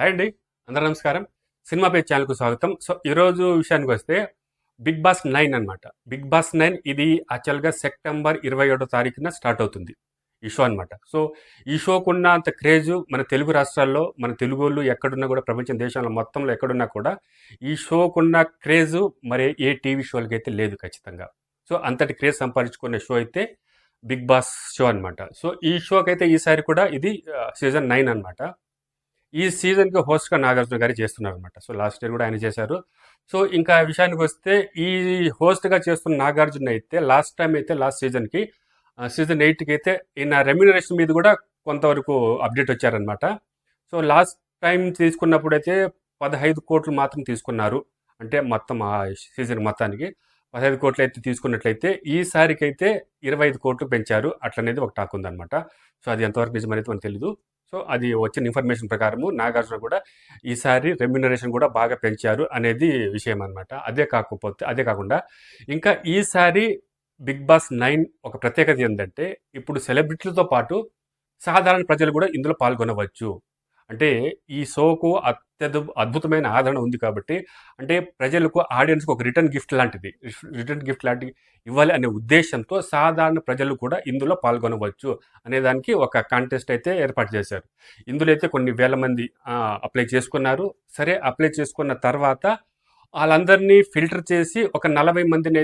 Hi అండి, అందరూ నమస్కారం. సినిమా పేజ్ ఛానల్కు స్వాగతం. సో ఈరోజు విషయానికి వస్తే బిగ్ బాస్ 9 అనమాట. బిగ్ బాస్ 9 ఇది యాక్చువల్గా సెప్టెంబర్ 27వ తారీఖున స్టార్ట్ అవుతుంది ఈ షో అనమాట. సో ఈ షోకున్న అంత క్రేజు మన తెలుగు రాష్ట్రాల్లో, మన తెలుగు వాళ్ళు ఎక్కడున్నా కూడా, ప్రపంచ దేశంలో మొత్తంలో ఎక్కడున్నా కూడా ఈ షోకున్న క్రేజు మరి ఏ టీవీ షోలకి అయితే లేదు ఖచ్చితంగా. సో అంతటి క్రేజ్ సంపాదించుకునే షో అయితే బిగ్ బాస్ షో అనమాట. సో ఈ షోకి అయితే ఈసారి కూడా ఇది సీజన్ 9 అనమాట. ఈ సీజన్కి హోస్ట్గా నాగార్జున గారు చేస్తున్నారు అనమాట. సో లాస్ట్ ఇయర్ కూడా ఆయన చేశారు. సో ఇంకా విషయానికి వస్తే ఈ హోస్ట్గా చేస్తున్న నాగార్జున అయితే లాస్ట్ టైం అయితే లాస్ట్ సీజన్కి సీజన్ 8కి అయితే ఈయన రెమ్యూనరేషన్ మీద కూడా కొంతవరకు అప్డేట్ వచ్చారనమాట. సో లాస్ట్ టైం తీసుకున్నప్పుడు అయితే 15 కోట్లు మాత్రం తీసుకున్నారు. అంటే మొత్తం ఆ సీజన్ మొత్తానికి 15 కోట్లు అయితే తీసుకున్నట్లయితే ఈసారికి అయితే 25 కోట్లు పెంచారు అట్లనేది ఒక టాక్ ఉందన్నమాట. సో అది ఎంతవరకు నిజమనేది మనకు తెలీదు. సో అది వచ్చిన ఇన్ఫర్మేషన్ ప్రకారము నాగార్జున కూడా ఈసారి రెమ్యూనరేషన్ కూడా బాగా పెంచారు అనేది విషయం అనమాట. అదే కాకుండా ఇంకా ఈసారి బిగ్ బాస్ 9 ఒక ప్రత్యేకత ఏంటంటే ఇప్పుడు సెలబ్రిటీలతో పాటు సాధారణ ప్రజలు కూడా ఇందులో పాల్గొనవచ్చు. అంటే ఈ షోకు అద్భుతమైన ఆదరణ ఉంది కాబట్టి, అంటే ప్రజలకు, ఆడియన్స్కి ఒక రిటర్న్ గిఫ్ట్ లాంటిది ఇవ్వాలి అనే ఉద్దేశంతో సాధారణ ప్రజలు కూడా ఇందులో పాల్గొనవచ్చు అనేదానికి ఒక కాంటెస్ట్ అయితే ఏర్పాటు చేశారు. ఇందులో అయితే కొన్ని వేల మంది అప్లై చేసుకున్నారు. సరే, అప్లై చేసుకున్న తర్వాత వాళ్ళందరినీ ఫిల్టర్ చేసి ఒక 40 మందిని